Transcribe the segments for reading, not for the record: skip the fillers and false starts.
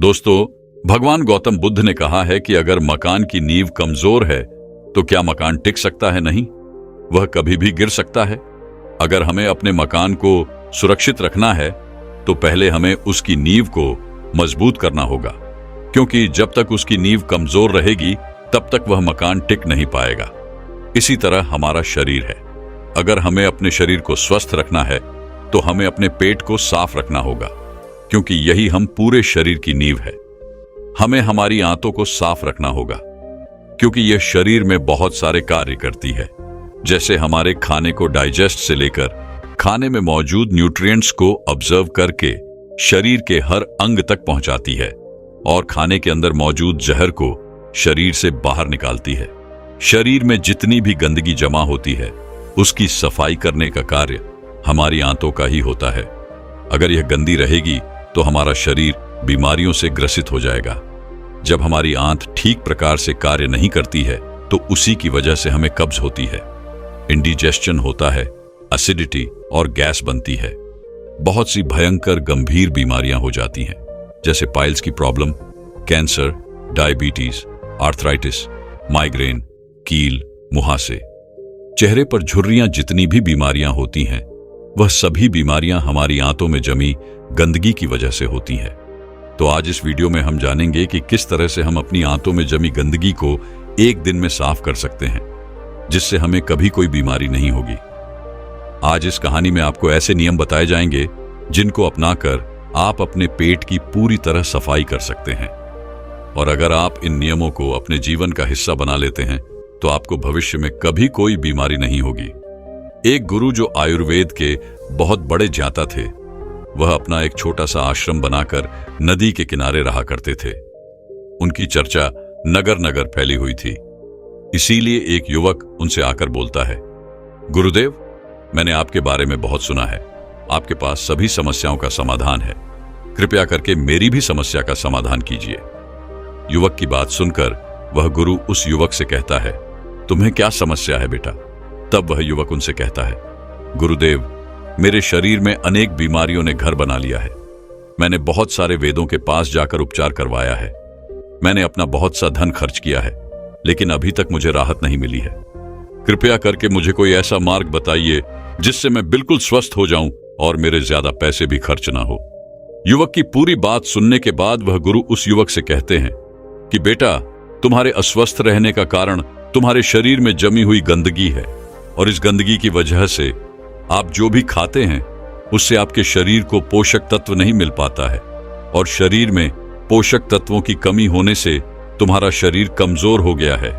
दोस्तों, भगवान गौतम बुद्ध ने कहा है कि अगर मकान की नींव कमजोर है तो क्या मकान टिक सकता है? नहीं, वह कभी भी गिर सकता है। अगर हमें अपने मकान को सुरक्षित रखना है तो पहले हमें उसकी नींव को मजबूत करना होगा, क्योंकि जब तक उसकी नींव कमजोर रहेगी तब तक वह मकान टिक नहीं पाएगा। इसी तरह हमारा शरीर है। अगर हमें अपने शरीर को स्वस्थ रखना है तो हमें अपने पेट को साफ रखना होगा, क्योंकि यही हम पूरे शरीर की नींव है। हमें हमारी आंतों को साफ रखना होगा, क्योंकि यह शरीर में बहुत सारे कार्य करती है, जैसे हमारे खाने को डाइजेस्ट से लेकर खाने में मौजूद न्यूट्रिएंट्स को ऑब्जर्व करके शरीर के हर अंग तक पहुंचाती है और खाने के अंदर मौजूद जहर को शरीर से बाहर निकालती है। शरीर में जितनी भी गंदगी जमा होती है उसकी सफाई करने का कार्य हमारी आंतों का ही होता है। अगर यह गंदी रहेगी तो हमारा शरीर बीमारियों से ग्रसित हो जाएगा। जब हमारी आंत ठीक प्रकार से कार्य नहीं करती है तो उसी की वजह से हमें कब्ज होती है, इंडिजेशन होता है, एसिडिटी और गैस बनती है। बहुत सी भयंकर गंभीर बीमारियां हो जाती हैं, जैसे पाइल्स की problem, cancer, diabetes, arthritis, migraine, कील, मुहासे। चेहरे पर झुर्रियां जितनी भी बीमारियां होती हैं वह सभी बीमारियां हमारी आंतों में जमी गंदगी की वजह से होती हैं। तो आज इस वीडियो में हम जानेंगे कि किस तरह से हम अपनी आंतों में जमी गंदगी को एक दिन में साफ कर सकते हैं, जिससे हमें कभी कोई बीमारी नहीं होगी। आज इस कहानी में आपको ऐसे नियम बताए जाएंगे जिनको अपनाकर आप अपने पेट की पूरी तरह सफाई कर सकते हैं। और अगर आप इन नियमों को अपने जीवन का हिस्सा बना लेते हैं तो आपको भविष्य में कभी कोई बीमारी नहीं होगी। एक गुरु जो आयुर्वेद के बहुत बड़े ज्ञाता थे, वह अपना एक छोटा सा आश्रम बनाकर नदी के किनारे रहा करते थे। उनकी चर्चा नगर नगर फैली हुई थी। इसीलिए एक युवक उनसे आकर बोलता है, गुरुदेव, मैंने आपके बारे में बहुत सुना है। आपके पास सभी समस्याओं का समाधान है। कृपया करके मेरी भी समस्या का समाधान कीजिए। युवक की बात सुनकर वह गुरु उस युवक से कहता है, तुम्हें क्या समस्या है बेटा? तब वह युवक उनसे कहता है, गुरुदेव, मेरे शरीर में अनेक बीमारियों ने घर बना लिया है। मैंने बहुत सारे वेदों के पास जाकर उपचार करवाया है। मैंने अपना बहुत सा धन खर्च किया है, लेकिन अभी तक मुझे राहत नहीं मिली है। कृपया करके मुझे कोई ऐसा मार्ग बताइए जिससे मैं बिल्कुल स्वस्थ हो जाऊं और मेरे ज्यादा पैसे भी खर्च ना हो। युवक की पूरी बात सुनने के बाद वह गुरु उस युवक से कहते हैं कि बेटा, तुम्हारे अस्वस्थ रहने का कारण तुम्हारे शरीर में जमी हुई गंदगी है, और इस गंदगी की वजह से आप जो भी खाते हैं उससे आपके शरीर को पोषक तत्व नहीं मिल पाता है, और शरीर में पोषक तत्वों की कमी होने से तुम्हारा शरीर कमजोर हो गया है,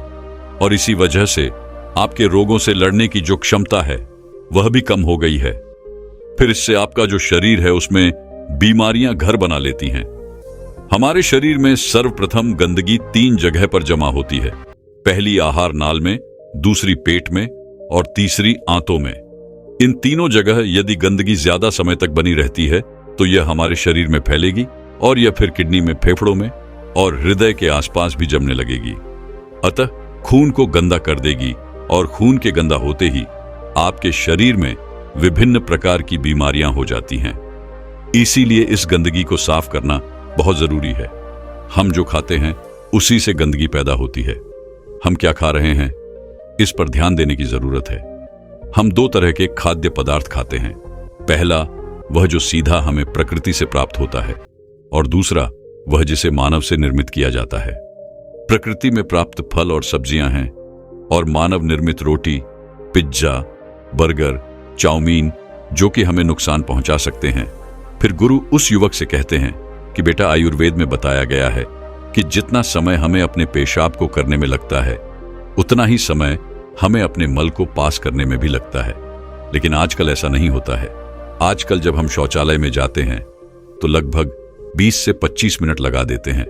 और इसी वजह से आपके रोगों से लड़ने की जो क्षमता है वह भी कम हो गई है। फिर इससे आपका जो शरीर है उसमें बीमारियां घर बना लेती हैं। हमारे शरीर में सर्वप्रथम गंदगी 3 जगह पर जमा होती है। पहली आहार नाल में, दूसरी पेट में और तीसरी आंतों में। इन तीनों जगह यदि गंदगी ज्यादा समय तक बनी रहती है तो यह हमारे शरीर में फैलेगी और यह फिर किडनी में, फेफड़ों में और हृदय के आसपास भी जमने लगेगी। अतः खून को गंदा कर देगी, और खून के गंदा होते ही आपके शरीर में विभिन्न प्रकार की बीमारियां हो जाती हैं। इसीलिए इस गंदगी को साफ करना बहुत जरूरी है। हम जो खाते हैं उसी से गंदगी पैदा होती है। हम क्या खा रहे हैं इस पर ध्यान देने की जरूरत है। हम 2 तरह के खाद्य पदार्थ खाते हैं। पहला वह जो सीधा हमें प्रकृति से प्राप्त होता है, और दूसरा वह जिसे मानव से निर्मित किया जाता है। प्रकृति में प्राप्त फल और सब्जियां हैं, और मानव निर्मित रोटी, पिज्जा, बर्गर, चाउमीन जो कि हमें नुकसान पहुंचा सकते हैं। फिर गुरु उस युवक से कहते हैं कि बेटा, आयुर्वेद में बताया गया है कि जितना समय हमें अपने पेशाब को करने में लगता है उतना ही समय हमें अपने मल को पास करने में भी लगता है। लेकिन आजकल ऐसा नहीं होता है। आजकल जब हम शौचालय में जाते हैं तो लगभग 20 से 25 मिनट लगा देते हैं।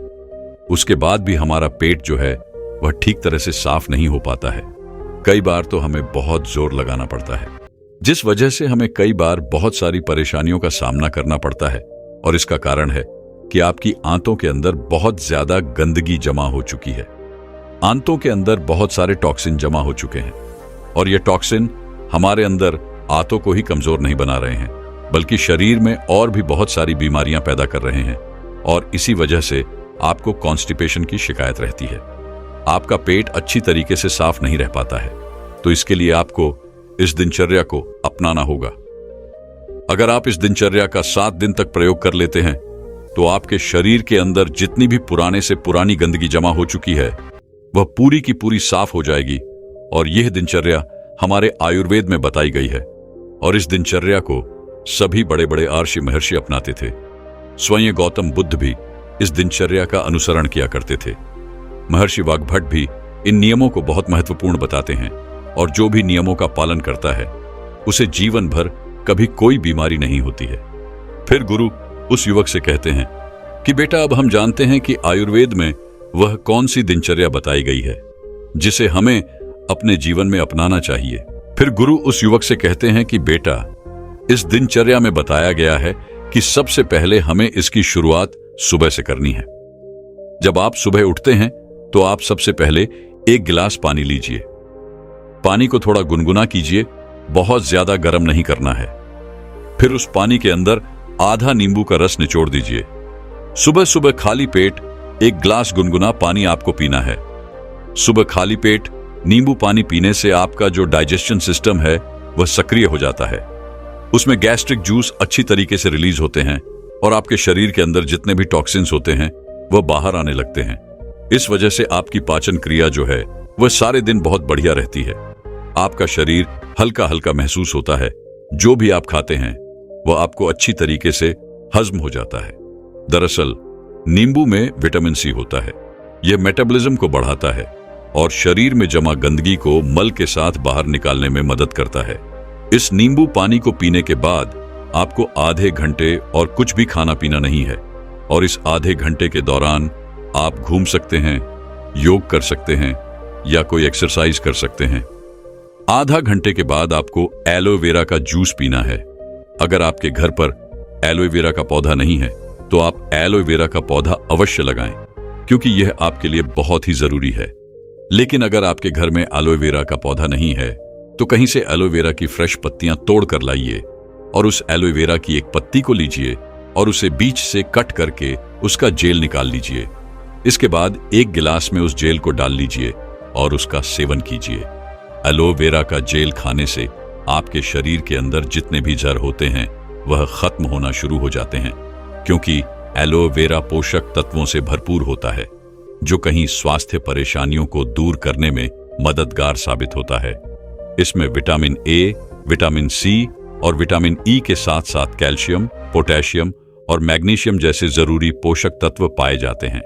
उसके बाद भी हमारा पेट जो है वह ठीक तरह से साफ नहीं हो पाता है। कई बार तो हमें बहुत जोर लगाना पड़ता है, जिस वजह से हमें कई बार बहुत सारी परेशानियों का सामना करना पड़ता है। और इसका कारण है कि आपकी आंतों के अंदर बहुत ज्यादा गंदगी जमा हो चुकी है। आंतों के अंदर बहुत सारे टॉक्सिन जमा हो चुके हैं, और ये टॉक्सिन हमारे अंदर आंतों को ही कमजोर नहीं बना रहे हैं, बल्कि शरीर में और भी बहुत सारी बीमारियां पैदा कर रहे हैं। और इसी वजह से आपको कॉन्स्टिपेशन की शिकायत रहती है। आपका पेट अच्छी तरीके से साफ नहीं रह पाता है, तो इसके लिए आपको इस दिनचर्या को अपनाना होगा। अगर आप इस दिनचर्या का 7 दिन तक प्रयोग कर लेते हैं तो आपके शरीर के अंदर जितनी भी पुराने से पुरानी गंदगी जमा हो चुकी है वह पूरी की पूरी साफ हो जाएगी। और यह दिनचर्या हमारे आयुर्वेद में बताई गई है और इस दिनचर्या को सभी बड़े बड़े ऋषि महर्षि अपनाते थे। स्वयं गौतम बुद्ध भी इस दिनचर्या का अनुसरण किया करते थे। महर्षि वाग्भट भी इन नियमों को बहुत महत्वपूर्ण बताते हैं और जो भी नियमों का पालन करता है उसे जीवन भर कभी कोई बीमारी नहीं होती है। फिर गुरु उस युवक से कहते हैं कि बेटा, अब हम जानते हैं कि आयुर्वेद में वह कौन सी दिनचर्या बताई गई है जिसे हमें अपने जीवन में अपनाना चाहिए। फिर गुरु उस युवक से कहते हैं कि बेटा, इस दिनचर्या में बताया गया है कि सबसे पहले हमें इसकी शुरुआत सुबह से करनी है। जब आप सुबह उठते हैं तो आप सबसे पहले 1 गिलास पानी लीजिए। पानी को थोड़ा गुनगुना कीजिए, बहुत ज्यादा गर्म नहीं करना है। फिर उस पानी के अंदर आधा नींबू का रस निचोड़ दीजिए। सुबह सुबह खाली पेट 1 गिलास गुनगुना पानी आपको पीना है। सुबह खाली पेट नींबू पानी पीने से आपका जो डाइजेशन सिस्टम है वह सक्रिय हो जाता है। उसमें गैस्ट्रिक जूस अच्छी तरीके से रिलीज होते हैं और आपके शरीर के अंदर जितने भी टॉक्सिन्स होते हैं वह बाहर आने लगते हैं। इस वजह से आपकी पाचन क्रिया जो है वह सारे दिन बहुत बढ़िया रहती है। आपका शरीर हल्का हल्का महसूस होता है। जो भी आप खाते हैं वह आपको अच्छी तरीके से हजम हो जाता है। दरअसल नींबू में विटामिन सी होता है। यह मेटाबॉलिज्म को बढ़ाता है और शरीर में जमा गंदगी को मल के साथ बाहर निकालने में मदद करता है। इस नींबू पानी को पीने के बाद आपको आधे घंटे और कुछ भी खाना पीना नहीं है और इस आधे घंटे के दौरान आप घूम सकते हैं, योग कर सकते हैं या कोई एक्सरसाइज कर सकते हैं। आधा घंटे के बाद आपको एलोवेरा का जूस पीना है। अगर आपके घर पर एलोवेरा का पौधा नहीं है तो आप एलोवेरा का पौधा अवश्य लगाएं, क्योंकि यह आपके लिए बहुत ही जरूरी है। लेकिन अगर आपके घर में एलोवेरा का पौधा नहीं है तो कहीं से एलोवेरा की फ्रेश पत्तियां तोड़ कर लाइए और उस एलोवेरा की एक पत्ती को लीजिए और उसे बीच से कट करके उसका जेल निकाल लीजिए। इसके बाद 1 गिलास में उस जेल को डाल लीजिए और उसका सेवन कीजिए। एलोवेरा का जेल खाने से आपके शरीर के अंदर जितने भी जर होते हैं वह खत्म होना शुरू हो जाते हैं, क्योंकि एलोवेरा पोषक तत्वों से भरपूर होता है जो कहीं स्वास्थ्य परेशानियों को दूर करने में मददगार साबित होता है। इसमें विटामिन ए, विटामिन सी और विटामिन ई के साथ साथ कैल्शियम, पोटेशियम और मैग्नीशियम जैसे जरूरी पोषक तत्व पाए जाते हैं।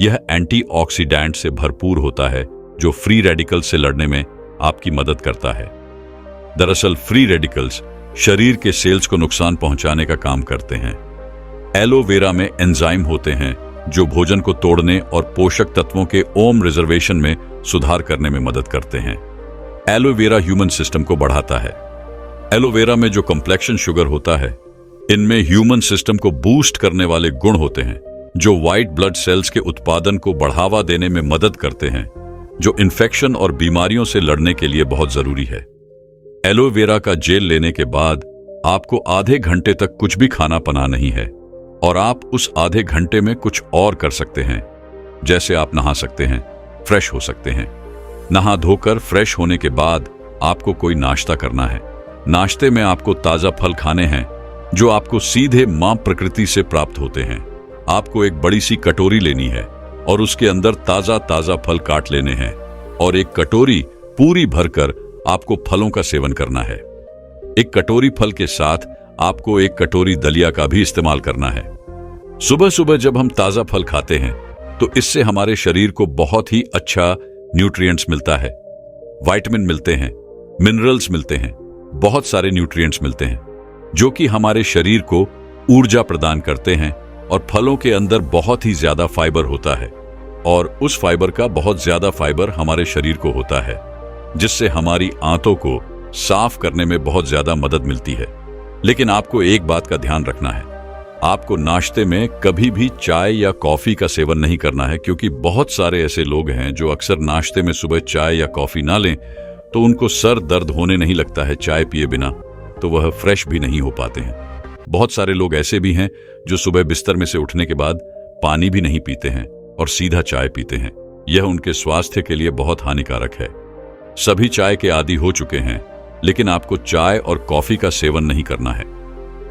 यह एंटीऑक्सीडेंट से भरपूर होता है जो फ्री रेडिकल से लड़ने में आपकी मदद करता है। दरअसल फ्री रेडिकल्स शरीर के सेल्स को नुकसान पहुंचाने का काम करते हैं। एलोवेरा में एंजाइम होते हैं जो भोजन को तोड़ने और पोषक तत्वों के ओम रिजर्वेशन में सुधार करने में मदद करते हैं। एलोवेरा ह्यूमन सिस्टम को बढ़ाता है। एलोवेरा में जो कॉम्प्लेक्शन शुगर होता है, इनमें ह्यूमन सिस्टम को बूस्ट करने वाले गुण होते हैं जो व्हाइट ब्लड सेल्स के उत्पादन को बढ़ावा देने में मदद करते हैं, जो इन्फेक्शन और बीमारियों से लड़ने के लिए बहुत जरूरी है। एलोवेरा का जेल लेने के बाद आपको आधे घंटे तक कुछ भी खाना पना नहीं है और आप उस आधे घंटे में कुछ और कर सकते हैं। जैसे आप नहा सकते हैं, फ्रेश हो सकते हैं। नहा धोकर फ्रेश होने के बाद आपको कोई नाश्ता करना है। नाश्ते में आपको ताजा फल खाने हैं जो आपको सीधे मां प्रकृति से प्राप्त होते हैं। आपको एक बड़ी सी कटोरी लेनी है और उसके अंदर ताजा ताजा फल काट लेने हैं और एक कटोरी पूरी भरकर आपको फलों का सेवन करना है। एक कटोरी फल के साथ आपको एक कटोरी दलिया का भी इस्तेमाल करना है। सुबह सुबह जब हम ताजा फल खाते हैं तो इससे हमारे शरीर को बहुत ही अच्छा न्यूट्रिएंट्स मिलता है। विटामिन मिलते हैं, मिनरल्स मिलते हैं, बहुत सारे न्यूट्रिएंट्स मिलते हैं जो कि हमारे शरीर को ऊर्जा प्रदान करते हैं। और फलों के अंदर बहुत ही ज्यादा फाइबर होता है और उस फाइबर का बहुत ज्यादा फाइबर हमारे शरीर को होता है, जिससे हमारी आंतों को साफ करने में बहुत ज्यादा मदद मिलती है। लेकिन आपको एक बात का ध्यान रखना है, आपको नाश्ते में कभी भी चाय या कॉफी का सेवन नहीं करना है, क्योंकि बहुत सारे ऐसे लोग हैं जो अक्सर नाश्ते में सुबह चाय या कॉफी ना लें तो उनको सर दर्द होने नहीं लगता है चाय पिए बिना, तो वह फ्रेश भी नहीं हो पाते हैं। बहुत सारे लोग ऐसे भी हैं जो सुबह बिस्तर में से उठने के बाद पानी भी नहीं पीते हैं और सीधा चाय पीते हैं। यह उनके स्वास्थ्य के लिए बहुत हानिकारक है। सभी चाय के आदी हो चुके हैं, लेकिन आपको चाय और कॉफी का सेवन नहीं करना है।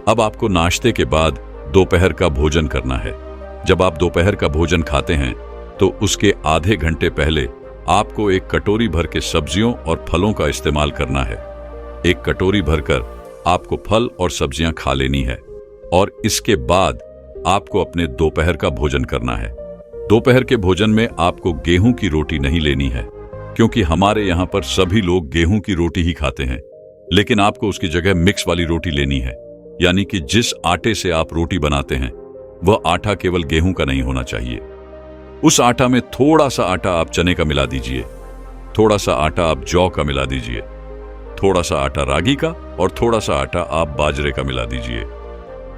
अब आपको नाश्ते के बाद दोपहर का भोजन करना है। जब आप दोपहर का भोजन खाते हैं तो उसके आधे घंटे पहले आपको एक कटोरी भर के सब्जियों और फलों का इस्तेमाल करना है। एक कटोरी भरकर आपको फल और सब्जियां खा लेनी है और इसके बाद आपको अपने दोपहर का भोजन करना है। दोपहर के भोजन में आपको गेहूं की रोटी नहीं लेनी है, क्योंकि हमारे यहां पर सभी लोग गेहूं की रोटी ही खाते हैं। लेकिन आपको उसकी जगह मिक्स वाली रोटी लेनी है, यानी कि जिस आटे से आप रोटी बनाते हैं वह आटा केवल गेहूं का नहीं होना चाहिए। उस आटा में थोड़ा सा आटा आप चने का मिला दीजिए, थोड़ा सा आटा आप जौ का मिला दीजिए, थोड़ा सा आटा रागी का और थोड़ा सा आटा आप बाजरे का मिला दीजिए।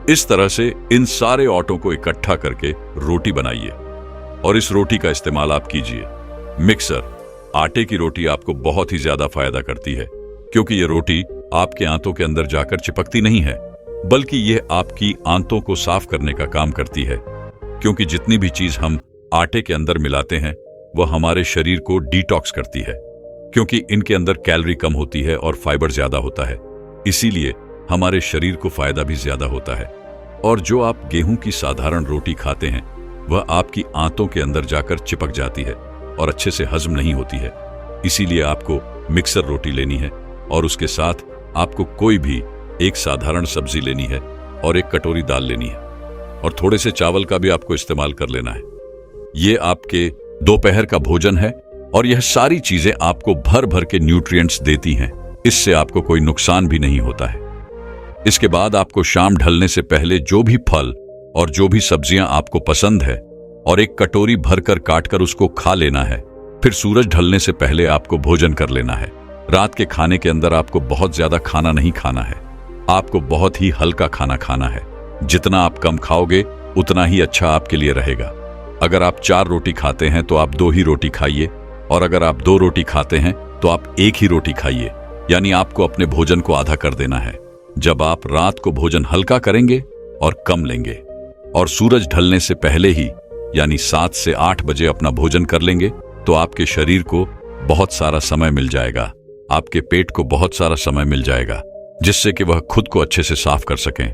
इस तरह से इन सारे आटों को इकट्ठा करके रोटी बनाइए और इस रोटी का इस्तेमाल आप कीजिए। मिक्सर आटे की रोटी आपको बहुत ही ज्यादा फायदा करती है, क्योंकि ये रोटी आपके आंतों के अंदर जाकर चिपकती नहीं है, बल्कि यह आपकी आंतों को साफ करने का काम करती है। क्योंकि जितनी भी चीज हम आटे के अंदर मिलाते हैं वह हमारे शरीर को डिटॉक्स करती है, क्योंकि इनके अंदर कैलोरी कम होती है और फाइबर ज्यादा होता है। इसीलिए हमारे शरीर को फायदा भी ज्यादा होता है। और जो आप गेहूं की साधारण रोटी खाते हैं वह आपकी आंतों के अंदर जाकर चिपक जाती है और अच्छे से हजम नहीं होती है। इसीलिए आपको मिक्सर रोटी लेनी है और उसके साथ आपको कोई भी एक साधारण सब्जी लेनी है और एक कटोरी दाल लेनी है और थोड़े से चावल का भी आपको इस्तेमाल कर लेना है। ये आपके दोपहर का भोजन है और यह सारी चीजें आपको भर भर के न्यूट्रिएंट्स देती हैं। इससे आपको कोई नुकसान भी नहीं होता है। इसके बाद आपको शाम ढलने से पहले जो भी फल और जो भी सब्जियां आपको पसंद है और एक कटोरी भरकर काटकर उसको खा लेना है। फिर सूरज ढलने से पहले आपको भोजन कर लेना है। रात के खाने के अंदर आपको बहुत ज्यादा खाना नहीं खाना है, आपको बहुत ही हल्का खाना खाना है। जितना आप कम खाओगे उतना ही अच्छा आपके लिए रहेगा। अगर आप 4 रोटी खाते हैं तो आप 2 ही रोटी खाइए, और अगर आप 2 रोटी खाते हैं तो आप 1 ही रोटी खाइए, यानी आपको अपने भोजन को आधा कर देना है। जब आप रात को भोजन हल्का करेंगे और कम लेंगे और सूरज ढलने से पहले ही यानी 7 से 8 बजे अपना भोजन कर लेंगे तो आपके शरीर को बहुत सारा समय मिल जाएगा, आपके पेट को बहुत सारा समय मिल जाएगा, जिससे कि वह खुद को अच्छे से साफ कर सकें।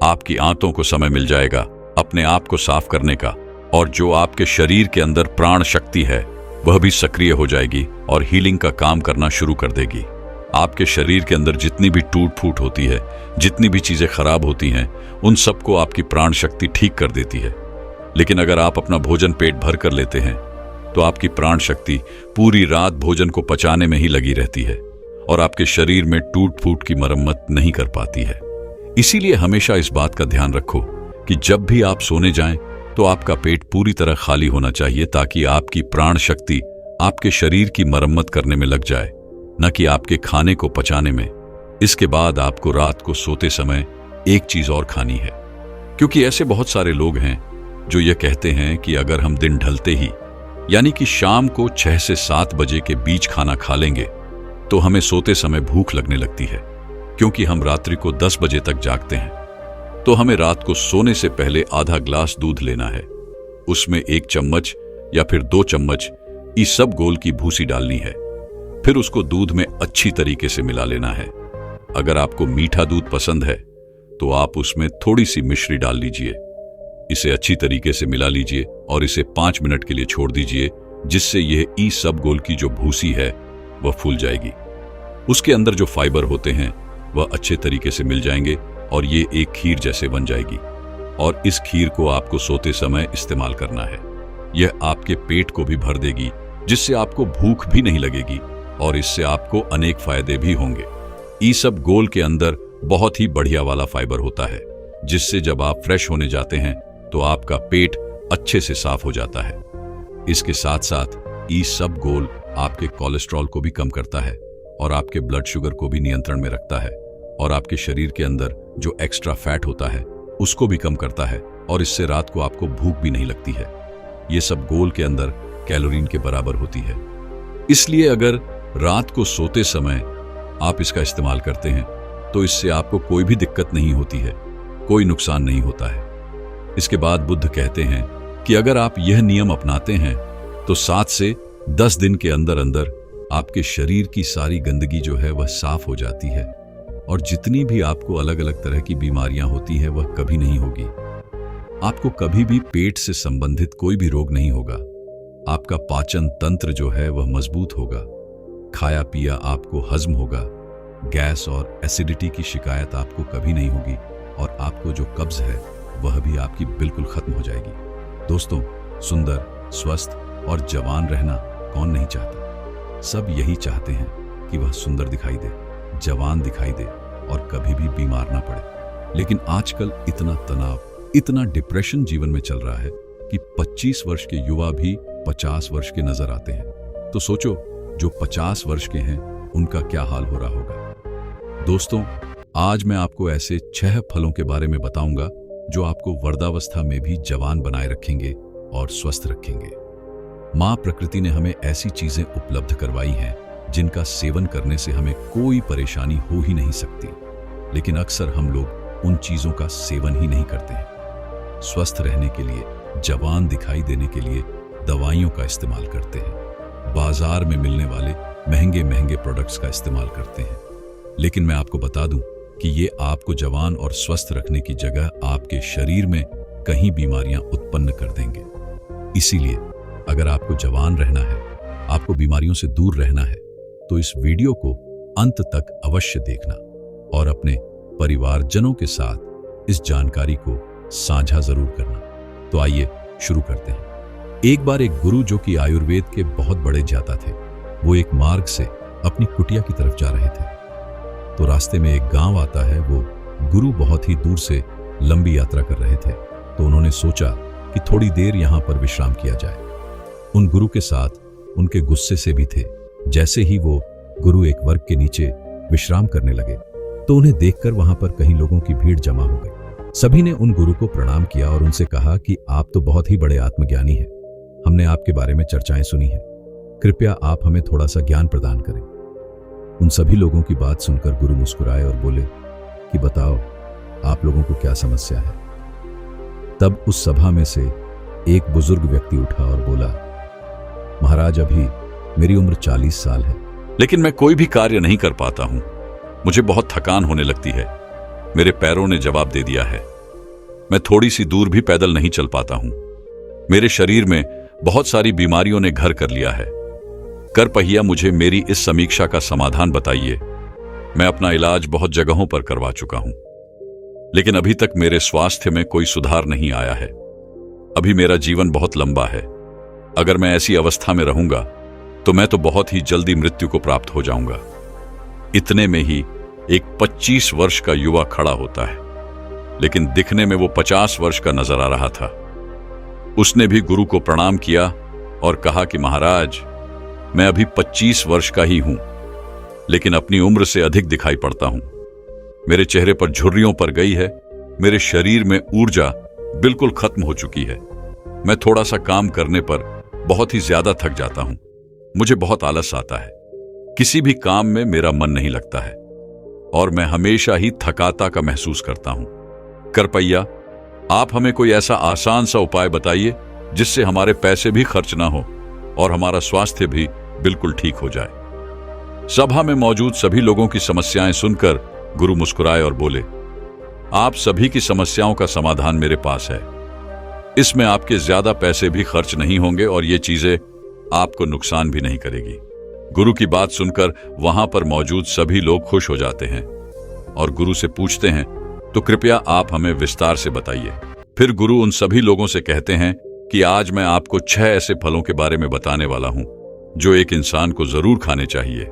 आपकी आंतों को समय मिल जाएगा अपने आप को साफ करने का, और जो आपके शरीर के अंदर प्राण शक्ति है वह भी सक्रिय हो जाएगी और हीलिंग का काम करना शुरू कर देगी। आपके शरीर के अंदर जितनी भी टूट फूट होती है, जितनी भी चीजें खराब होती हैं, उन सबको आपकी प्राण शक्ति ठीक कर देती है। लेकिन अगर आप अपना भोजन पेट भर कर लेते हैं तो आपकी प्राण शक्ति पूरी रात भोजन को पचाने में ही लगी रहती है और आपके शरीर में टूट फूट की मरम्मत नहीं कर पाती है। इसीलिए हमेशा इस बात का ध्यान रखो कि जब भी आप सोने जाएं तो आपका पेट पूरी तरह खाली होना चाहिए, ताकि आपकी प्राण शक्ति आपके शरीर की मरम्मत करने में लग जाए, न कि आपके खाने को पचाने में। इसके बाद आपको रात को सोते समय एक चीज और खानी है, क्योंकि ऐसे बहुत सारे लोग हैं जो ये कहते हैं कि अगर हम दिन ढलते ही यानी कि शाम को 6 से 7 बजे के बीच खाना खा लेंगे तो हमें सोते समय भूख लगने लगती है, क्योंकि हम रात्रि को 10 बजे तक जागते हैं। तो हमें रात को सोने से पहले आधा ग्लास दूध लेना है, उसमें 1 चम्मच या फिर 2 चम्मच ईसबगोल की भूसी डालनी है। फिर उसको दूध में अच्छी तरीके से मिला लेना है। अगर आपको मीठा दूध पसंद है तो आप उसमें थोड़ी सी मिश्री डाल लीजिए। इसे अच्छी तरीके से मिला लीजिए और इसे 5 मिनट के लिए छोड़ दीजिए, जिससे यह ईसबगोल की जो भूसी है वह फूल जाएगी। उसके अंदर जो फाइबर होते हैं वह अच्छे तरीके से मिल जाएंगे और ये एक खीर जैसे बन जाएगी। और इस खीर को आपको सोते समय इस्तेमाल करना है। यह आपके पेट को भी भर देगी, जिससे आपको भूख भी नहीं लगेगी और इससे आपको अनेक फायदे भी होंगे। ईसबगोल के अंदर बहुत ही बढ़िया वाला फाइबर होता है, जिससे जब आप फ्रेश होने जाते हैं तो आपका पेट अच्छे से साफ हो जाता है। इसके साथ साथ ईसबगोल आपके कोलेस्ट्रॉल को भी कम करता है और आपके ब्लड शुगर को भी नियंत्रण में रखता है और आपके शरीर के अंदर जो एक्स्ट्रा फैट होता है उसको भी कम करता है, और इससे रात को आपको भूख भी नहीं लगती है। ये सब गोल के अंदर कैलोरीन के बराबर होती है। इसलिए अगर रात को सोते समय आप इसका इस्तेमाल करते हैं तो इससे आपको कोई भी दिक्कत नहीं होती है, कोई नुकसान नहीं होता है। इसके बाद बुद्ध कहते हैं कि अगर आप यह नियम अपनाते हैं तो 7 से 10 दिन के अंदर अंदर आपके शरीर की सारी गंदगी जो है वह साफ हो जाती है और जितनी भी आपको अलग अलग तरह की बीमारियां होती है वह कभी नहीं होगी। आपको कभी भी पेट से संबंधित कोई भी रोग नहीं होगा। आपका पाचन तंत्र जो है वह मजबूत होगा। खाया पिया आपको हजम होगा। गैस और एसिडिटी की शिकायत आपको कभी नहीं होगी और आपको जो कब्ज है वह भी आपकी बिल्कुल खत्म हो जाएगी। दोस्तों, सुंदर, स्वस्थ और जवान रहना कौन नहीं चाहता। सब यही चाहते हैं कि वह सुंदर दिखाई दे, जवान दिखाई दे और कभी भी बीमार ना पड़े। लेकिन आजकल इतना तनाव, इतना डिप्रेशन जीवन में चल रहा है कि 25 वर्ष के युवा भी 50 वर्ष के नजर आते हैं। तो सोचो, जो 50 वर्ष के हैं उनका क्या हाल हो रहा होगा। दोस्तों, आज मैं आपको ऐसे 6 फलों के बारे में बताऊंगा जो आपको वृद्धावस्था में भी जवान बनाए रखेंगे और स्वस्थ रखेंगे। मां प्रकृति ने हमें ऐसी चीजें उपलब्ध करवाई हैं जिनका सेवन करने से हमें कोई परेशानी हो ही नहीं सकती, लेकिन अक्सर हम लोग उन चीजों का सेवन ही नहीं करते हैं। स्वस्थ रहने के लिए, जवान दिखाई देने के लिए दवाइयों का इस्तेमाल करते हैं, बाजार में मिलने वाले महंगे महंगे प्रोडक्ट्स का इस्तेमाल करते हैं। लेकिन मैं आपको बता दूं कि ये आपको जवान और स्वस्थ रखने की जगह आपके शरीर में कहीं बीमारियां उत्पन्न कर देंगे। इसीलिए अगर आपको जवान रहना है, आपको बीमारियों से दूर रहना है, तो इस वीडियो को अंत तक अवश्य देखना और अपने परिवारजनों के साथ इस जानकारी को साझा जरूर करना। तो आइए शुरू करते हैं। एक बार एक गुरु जो कि आयुर्वेद के बहुत बड़े ज्ञाता थे, वो एक मार्ग से अपनी कुटिया की तरफ जा रहे थे। तो रास्ते में एक गांव आता है। वो गुरु बहुत ही दूर से लंबी यात्रा कर रहे थे, तो उन्होंने सोचा कि थोड़ी देर यहां पर विश्राम किया जाए। उन गुरु के साथ उनके गुस्से से भी थे। जैसे ही वो गुरु एक वर्ग के नीचे विश्राम करने लगे तो उन्हें देखकर वहां पर कहीं लोगों की भीड़ जमा हो गई। सभी ने उन गुरु को प्रणाम किया और उनसे कहा कि आप तो बहुत ही बड़े आत्मज्ञानी हैं। हमने आपके बारे में चर्चाएं सुनी हैं। कृपया आप हमें थोड़ा सा ज्ञान प्रदान करें। उन सभी लोगों की बात सुनकर गुरु मुस्कुराए और बोले कि बताओ, आप लोगों को क्या समस्या है। तब उस सभा में से एक बुजुर्ग व्यक्ति उठा और बोला, महाराज, अभी मेरी उम्र 40 साल है, लेकिन मैं कोई भी कार्य नहीं कर पाता हूं। मुझे बहुत थकान होने लगती है। मेरे पैरों ने जवाब दे दिया है। मैं थोड़ी सी दूर भी पैदल नहीं चल पाता हूं। मेरे शरीर में बहुत सारी बीमारियों ने घर कर लिया है। करपहिया, मुझे मेरी इस समीक्षा का समाधान बताइए। मैं अपना इलाज बहुत जगहों पर करवा चुका हूं, लेकिन अभी तक मेरे स्वास्थ्य में कोई सुधार नहीं आया है। अभी मेरा जीवन बहुत लंबा है। अगर मैं ऐसी अवस्था में रहूंगा तो मैं तो बहुत ही जल्दी मृत्यु को प्राप्त हो जाऊंगा। इतने में ही एक 25 वर्ष का युवा खड़ा होता है, लेकिन दिखने में वो 50 वर्ष का नजर आ रहा था। उसने भी गुरु को प्रणाम किया और कहा कि महाराज, मैं अभी 25 वर्ष का ही हूं, लेकिन अपनी उम्र से अधिक दिखाई पड़ता हूं। मेरे चेहरे पर झुर्रियों पर गई है। मेरे शरीर में ऊर्जा बिल्कुल खत्म हो चुकी है। मैं थोड़ा सा काम करने पर बहुत ही ज्यादा थक जाता हूं। मुझे बहुत आलस आता है। किसी भी काम में मेरा मन नहीं लगता है और मैं हमेशा ही थकाता का महसूस करता हूं। करपैया, आप हमें कोई ऐसा आसान सा उपाय बताइए जिससे हमारे पैसे भी खर्च ना हो और हमारा स्वास्थ्य भी बिल्कुल ठीक हो जाए। सभा में मौजूद सभी लोगों की समस्याएं सुनकर गुरु मुस्कुराए और बोले, आप सभी की समस्याओं का समाधान मेरे पास है। इसमें आपके ज्यादा पैसे भी खर्च नहीं होंगे और ये चीजें आपको नुकसान भी नहीं करेगी। गुरु की बात सुनकर वहां पर मौजूद सभी लोग खुश हो जाते हैं और गुरु से पूछते हैं, तो कृपया आप हमें विस्तार से बताइए। फिर गुरु उन सभी लोगों से कहते हैं कि आज मैं आपको 6 ऐसे फलों के बारे में बताने वाला हूं जो एक इंसान को जरूर खाने चाहिए,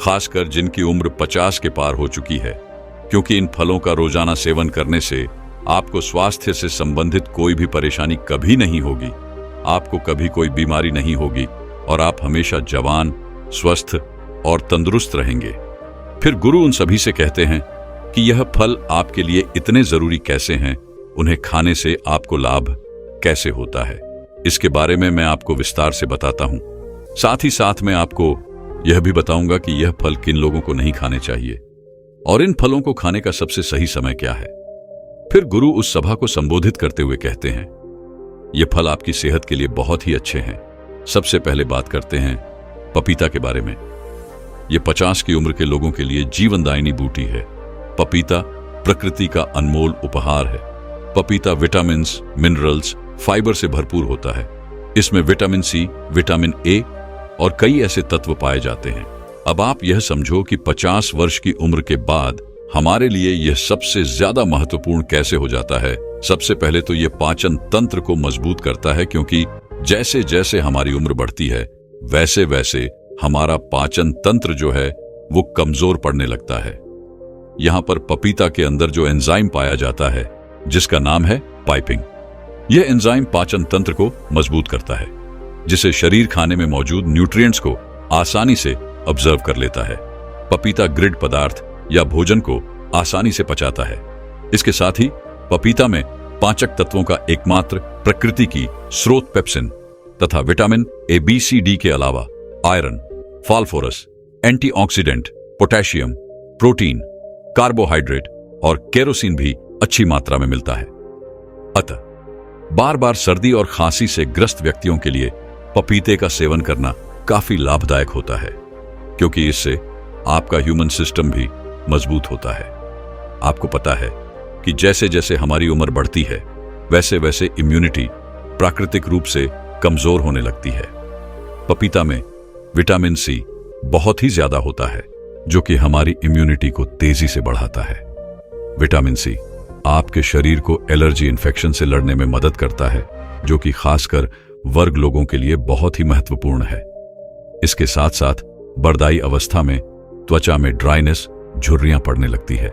खासकर जिनकी उम्र 50 के पार हो चुकी है, क्योंकि इन फलों का रोजाना सेवन करने से आपको स्वास्थ्य से संबंधित कोई भी परेशानी कभी नहीं होगी। आपको कभी कोई बीमारी नहीं होगी और आप हमेशा जवान, स्वस्थ और तंदुरुस्त रहेंगे। फिर गुरु उन सभी से कहते हैं कि यह फल आपके लिए इतने जरूरी कैसे हैं, उन्हें खाने से आपको लाभ कैसे होता है, इसके बारे में मैं आपको विस्तार से बताता हूं। साथ ही साथ मैं आपको यह भी बताऊंगा कि यह फल किन लोगों को नहीं खाने चाहिए और इन फलों को खाने का सबसे सही समय क्या है। फिर गुरु उस सभा को संबोधित करते हुए कहते हैं, ये फल आपकी सेहत के लिए बहुत ही अच्छे हैं। सबसे पहले बात करते हैं पपीता के बारे में। ये 50 की उम्र के लोगों के लिए जीवनदायिनी बूटी है। पपीता प्रकृति का अनमोल उपहार है। पपीता विटामिन्स, मिनरल्स, फाइबर से भरपूर होता है। इसमें विटामिन सी, विटामिन ए और कई ऐसे तत्व पाए जाते हैं। अब आप यह समझो कि 50 वर्ष की उम्र के बाद हमारे लिए यह सबसे ज्यादा महत्वपूर्ण कैसे हो जाता है। सबसे पहले तो यह पाचन तंत्र को मजबूत करता है, क्योंकि जैसे जैसे हमारी उम्र बढ़ती है वैसे वैसे हमारा पाचन तंत्र जो है वो कमजोर पड़ने लगता है। यहां पर पपीता के अंदर जो एंजाइम पाया जाता है जिसका नाम है पाइपिंग, यह एंजाइम पाचन तंत्र को मजबूत करता है, जिसे शरीर खाने में मौजूद न्यूट्रिएंट्स को आसानी से ऑब्जर्व कर लेता है। पपीता ग्रिड पदार्थ या भोजन को आसानी से पचाता है। इसके साथ ही पपीता में पाचक तत्वों का एकमात्र प्रकृति की स्रोत पेप्सिन तथा vitamin A, B, C, D के अलावा iron, phosphorus, antioxidant, potassium, protein, carbohydrate और केरोसिन भी अच्छी मात्रा में मिलता है। अतः बार बार सर्दी और खांसी से ग्रस्त व्यक्तियों के लिए पपीते का सेवन करना काफी लाभदायक होता है, क्योंकि इससे आपका ह्यूमन सिस्टम भी मजबूत होता है। आपको पता है कि जैसे जैसे हमारी उम्र बढ़ती है वैसे वैसे इम्यूनिटी प्राकृतिक रूप से कमजोर होने लगती है। पपीता में विटामिन सी बहुत ही ज्यादा होता है, जो कि हमारी इम्यूनिटी को तेजी से बढ़ाता है। विटामिन सी आपके शरीर को एलर्जी इन्फेक्शन से लड़ने में मदद करता है, जो कि खासकर वर्ग लोगों के लिए बहुत ही महत्वपूर्ण है। इसके साथ साथ बरदाई अवस्था में त्वचा में ड्राइनेस, झुर्रियां पड़ने लगती है।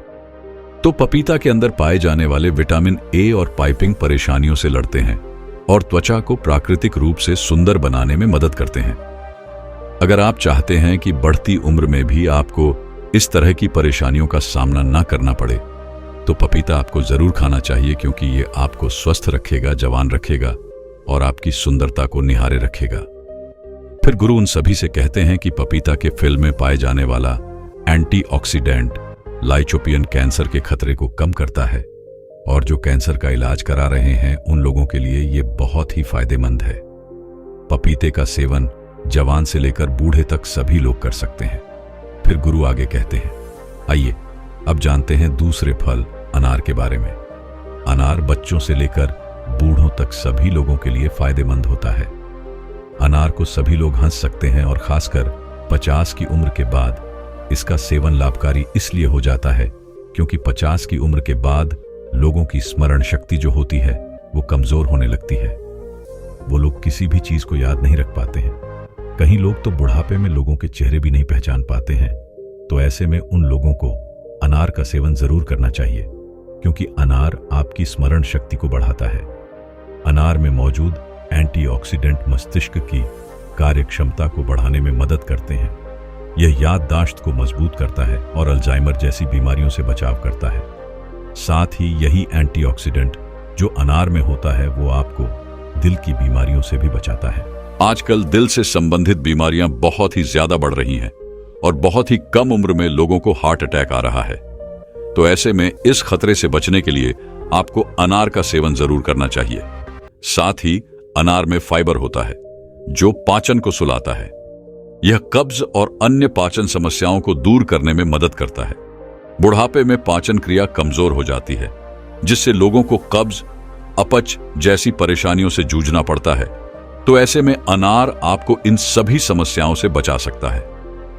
तो पपीता के अंदर पाए जाने वाले विटामिन ए और पाइपिंग परेशानियों से लड़ते हैं और त्वचा को प्राकृतिक रूप से सुंदर बनाने में मदद करते हैं। अगर आप चाहते हैं कि बढ़ती उम्र में भी आपको इस तरह की परेशानियों का सामना ना करना पड़े, तो पपीता आपको जरूर खाना चाहिए, क्योंकि ये आपको स्वस्थ रखेगा, जवान रखेगा और आपकी सुंदरता को निहारे रखेगा। फिर गुरु उन सभी से कहते हैं कि पपीता के फल में पाए जाने वाला एंटीऑक्सीडेंट लाइकोपियन कैंसर के खतरे को कम करता है, और जो कैंसर का इलाज करा रहे हैं उन लोगों के लिए ये बहुत ही फायदेमंद है। पपीते का सेवन जवान से लेकर बूढ़े तक सभी लोग कर सकते हैं। फिर गुरु आगे कहते हैं, आइए अब जानते हैं दूसरे फल अनार के बारे में। अनार बच्चों से लेकर बूढ़ों तक सभी लोगों के लिए फायदेमंद होता है। अनार को सभी लोग हंस सकते हैं और खासकर 50 की उम्र के बाद इसका सेवन लाभकारी इसलिए हो जाता है क्योंकि 50 की उम्र के बाद लोगों की स्मरण शक्ति जो होती है वो कमजोर होने लगती है। वो लोग किसी भी चीज को याद नहीं रख पाते हैं। कहीं लोग तो बुढ़ापे में लोगों के चेहरे भी नहीं पहचान पाते हैं। तो ऐसे में उन लोगों को अनार का सेवन जरूर करना चाहिए, क्योंकि अनार आपकी स्मरण शक्ति को बढ़ाता है। अनार में मौजूद एंटीऑक्सीडेंट मस्तिष्क की कार्य क्षमता को बढ़ाने में मदद करते हैं। यह याददाश्त को मजबूत करता है और अल्जाइमर जैसी बीमारियों से बचाव करता है। साथ ही यही एंटीऑक्सीडेंट जो अनार में होता है वो आपको दिल की बीमारियों से भी बचाता है। आजकल दिल से संबंधित बीमारियां बहुत ही ज्यादा बढ़ रही हैं और बहुत ही कम उम्र में लोगों को हार्ट अटैक आ रहा है। तो ऐसे में इस खतरे से बचने के लिए आपको अनार का सेवन जरूर करना चाहिए। साथ ही अनार में फाइबर होता है जो पाचन को सुलाता है। यह कब्ज और अन्य पाचन समस्याओं को दूर करने में मदद करता है। बुढ़ापे में पाचन क्रिया कमजोर हो जाती है, जिससे लोगों को कब्ज, अपच जैसी परेशानियों से जूझना पड़ता है। तो ऐसे में अनार आपको इन सभी समस्याओं से बचा सकता है।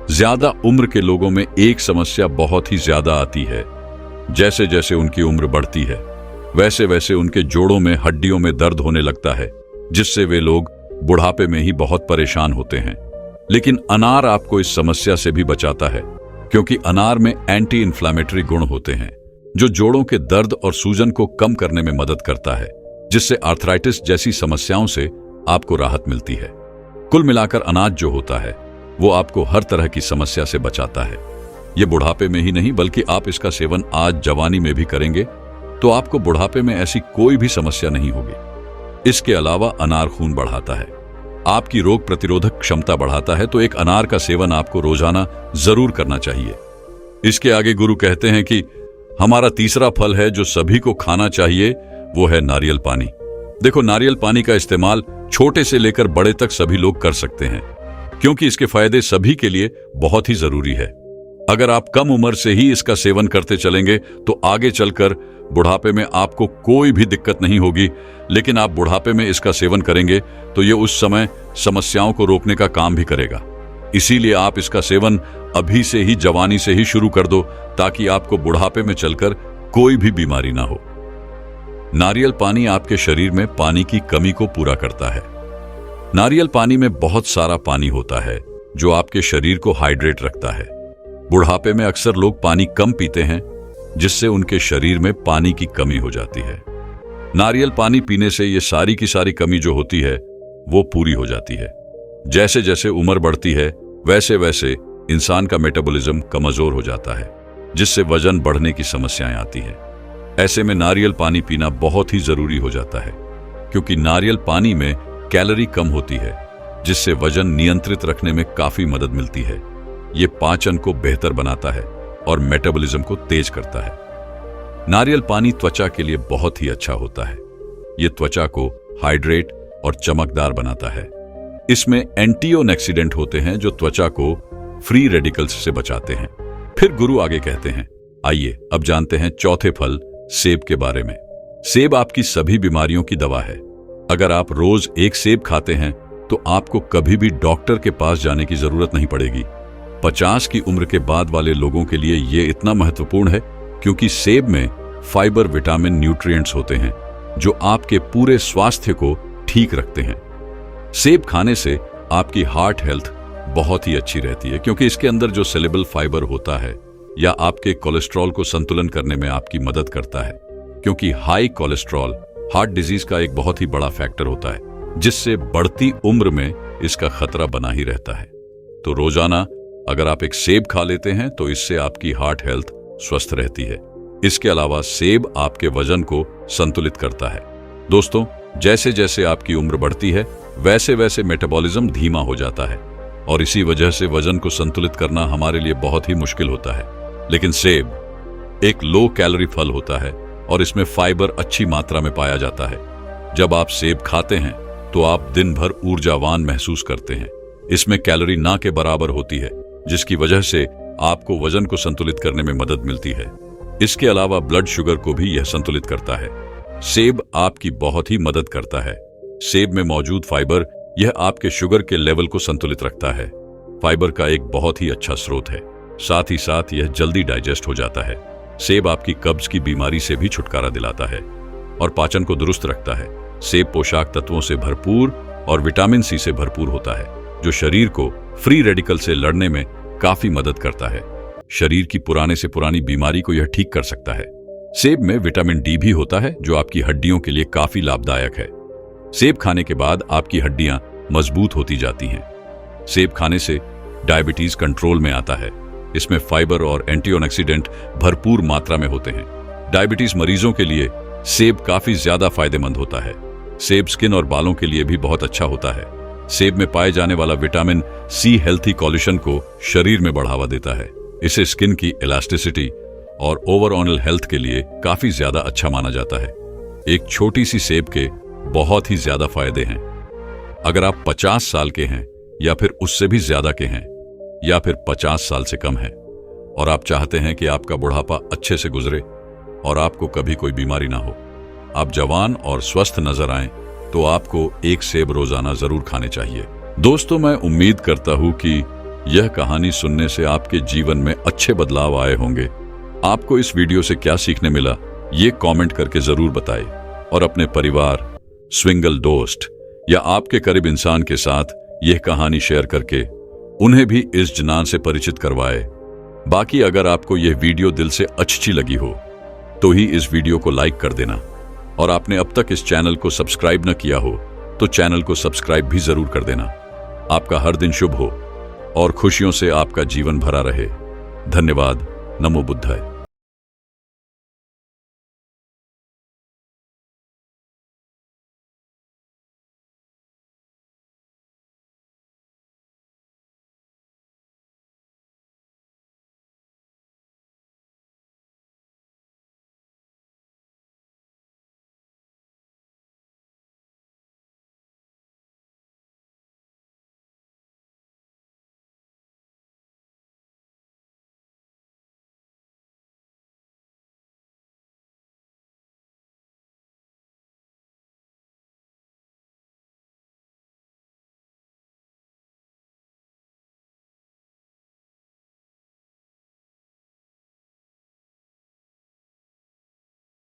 ज्यादा उम्र के लोगों में एक समस्या बहुत ही ज्यादा आती है। जैसे जैसे उनकी उम्र बढ़ती है वैसे वैसे उनके जोड़ों में, हड्डियों में दर्द होने लगता है, जिससे वे लोग बुढ़ापे में ही बहुत परेशान होते हैं। लेकिन अनार आपको इस समस्या से भी बचाता है, क्योंकि अनार में एंटी इन्फ्लामेटरी गुण होते हैं जो जोड़ों के दर्द और सूजन को कम करने में मदद करता है, जिससे आर्थराइटिस जैसी समस्याओं से आपको राहत मिलती है। कुल मिलाकर अनाज जो होता है वो आपको हर तरह की समस्या से बचाता है। ये बुढ़ापे में ही नहीं बल्कि आप इसका सेवन आज जवानी में भी करेंगे तो आपको बुढ़ापे में ऐसी कोई भी समस्या नहीं होगी। इसके अलावा अनार खून बढ़ाता है, आपकी रोग प्रतिरोधक क्षमता बढ़ाता है। तो एक अनार का सेवन आपको रोजाना जरूर करना चाहिए। इसके आगे गुरु कहते हैं कि हमारा तीसरा फल है जो सभी को खाना चाहिए, वो है नारियल पानी। देखो, नारियल पानी का इस्तेमाल छोटे से लेकर बड़े तक सभी लोग कर सकते हैं, क्योंकि इसके फायदे सभी के लिए बहुत ही जरूरी है। अगर आप कम उम्र से ही इसका सेवन करते चलेंगे तो आगे चलकर बुढ़ापे में आपको कोई भी दिक्कत नहीं होगी। लेकिन आप बुढ़ापे में इसका सेवन करेंगे तो ये उस समय समस्याओं को रोकने का काम भी करेगा। इसीलिए आप इसका सेवन अभी से ही, जवानी से ही शुरू कर दो, ताकि आपको बुढ़ापे में चलकर कोई भी बीमारी ना हो। नारियल पानी आपके शरीर में पानी की कमी को पूरा करता है। नारियल पानी में बहुत सारा पानी होता है जो आपके शरीर को हाइड्रेट रखता है। बुढ़ापे में अक्सर लोग पानी कम पीते हैं, जिससे उनके शरीर में पानी की कमी हो जाती है। नारियल पानी पीने से ये सारी की सारी कमी जो होती है वो पूरी हो जाती है। जैसे जैसे उम्र बढ़ती है वैसे वैसे इंसान का मेटाबॉलिज्म कमजोर हो जाता है, जिससे वजन बढ़ने की समस्याएं आती हैं। ऐसे में नारियल पानी पीना बहुत ही जरूरी हो जाता है, क्योंकि नारियल पानी में कैलोरी कम होती है, जिससे वजन नियंत्रित रखने में काफी मदद मिलती है। ये पाचन को बेहतर बनाता है और मेटाबॉलिज्म को तेज करता है। नारियल पानी त्वचा के लिए बहुत ही अच्छा होता है। ये त्वचा को हाइड्रेट और चमकदार बनाता है। इसमें एंटीऑक्सीडेंट होते हैं जो त्वचा को फ्री रेडिकल्स से बचाते हैं। फिर गुरु आगे कहते हैं, आइए अब जानते हैं चौथे फल सेब के बारे में। सेब आपकी सभी बीमारियों की दवा है। अगर आप रोज एक सेब खाते हैं तो आपको कभी भी डॉक्टर के पास जाने की जरूरत नहीं पड़ेगी। 50 की उम्र के बाद वाले लोगों के लिए यह इतना महत्वपूर्ण है क्योंकि सेब में फाइबर, विटामिन, न्यूट्रिएंट्स होते हैं जो आपके पूरे स्वास्थ्य को ठीक रखते हैं। सेब खाने से आपकी हार्ट हेल्थ बहुत ही अच्छी रहती है, क्योंकि इसके अंदर जो सेलेबल फाइबर होता है या आपके कोलेस्ट्रॉल को संतुलन करने में आपकी मदद करता है, क्योंकि हाई कोलेस्ट्रॉल हार्ट डिजीज का एक बहुत ही बड़ा फैक्टर होता है, जिससे बढ़ती उम्र में इसका खतरा बना ही रहता है। तो रोजाना अगर आप एक सेब खा लेते हैं तो इससे आपकी हार्ट हेल्थ स्वस्थ रहती है। इसके अलावा सेब आपके वजन को संतुलित करता है। दोस्तों, जैसे जैसे आपकी उम्र बढ़ती है वैसे वैसे मेटाबॉलिज्म धीमा हो जाता है और इसी वजह से वजन को संतुलित करना हमारे लिए बहुत ही मुश्किल होता है। लेकिन सेब एक लो कैलोरी फल होता है और इसमें फाइबर अच्छी मात्रा में पाया जाता है। जब आप सेब खाते हैं तो आप दिन भर ऊर्जावान महसूस करते हैं। इसमें कैलोरी ना के बराबर होती है, जिसकी वजह से आपको वजन को संतुलित करने में मदद मिलती है। इसके अलावा ब्लड शुगर को भी यह संतुलित करता है। सेब आपकी बहुत ही मदद करता है। सेब में मौजूद फाइबर यह आपके शुगर के लेवल को संतुलित रखता है। फाइबर का एक बहुत ही अच्छा स्रोत है, साथ ही साथ यह जल्दी डाइजेस्ट हो जाता है। सेब आपकी कब्ज की बीमारी से भी छुटकारा दिलाता है और पाचन को दुरुस्त रखता है। सेब पोषक तत्वों से भरपूर और विटामिन सी से भरपूर होता है, जो शरीर को फ्री रेडिकल से लड़ने में काफी मदद करता है। शरीर की पुराने से पुरानी बीमारी को यह ठीक कर सकता है। सेब में विटामिन डी भी होता है, जो आपकी हड्डियों के लिए काफी लाभदायक है। सेब खाने के बाद आपकी हड्डियां मजबूत होती जाती हैं। सेब खाने से डायबिटीज कंट्रोल में आता है। इसमें फाइबर और एंटीऑक्सीडेंट भरपूर मात्रा में होते हैं। डायबिटीज मरीजों के लिए सेब काफी ज्यादा फायदेमंद होता है। सेब स्किन और बालों के लिए भी बहुत अच्छा होता है। सेब में पाए जाने वाला विटामिन सी हेल्थी कोलेजन को शरीर में बढ़ावा देता है। इसे स्किन की इलास्टिसिटी और ओवरऑल हेल्थ के लिए काफी ज्यादा अच्छा माना जाता है। एक छोटी सी सेब के बहुत ही ज्यादा फायदे हैं। अगर आप 50 साल के हैं या फिर उससे भी ज्यादा के हैं या फिर 50 साल से कम है और आप चाहते हैं कि आपका बुढ़ापा अच्छे से गुजरे और आपको कभी कोई बीमारी ना हो, आप जवान और स्वस्थ नजर आएं, तो आपको एक सेब रोजाना जरूर खाने चाहिए। दोस्तों, मैं उम्मीद करता हूं कि यह कहानी सुनने से आपके जीवन में अच्छे बदलाव आए होंगे। आपको इस वीडियो से क्या सीखने मिला, ये कमेंट करके जरूर बताएं और अपने परिवार, स्विंगल दोस्त या आपके करीब इंसान के साथ यह कहानी शेयर करके उन्हें भी इस जनान से परिचित करवाए। बाकी अगर आपको यह वीडियो दिल से अच्छी लगी हो तो ही इस वीडियो को लाइक कर देना और आपने अब तक इस चैनल को सब्सक्राइब न किया हो तो चैनल को सब्सक्राइब भी जरूर कर देना। आपका हर दिन शुभ हो और खुशियों से आपका जीवन भरा रहे। धन्यवाद। नमो बुद्धाय।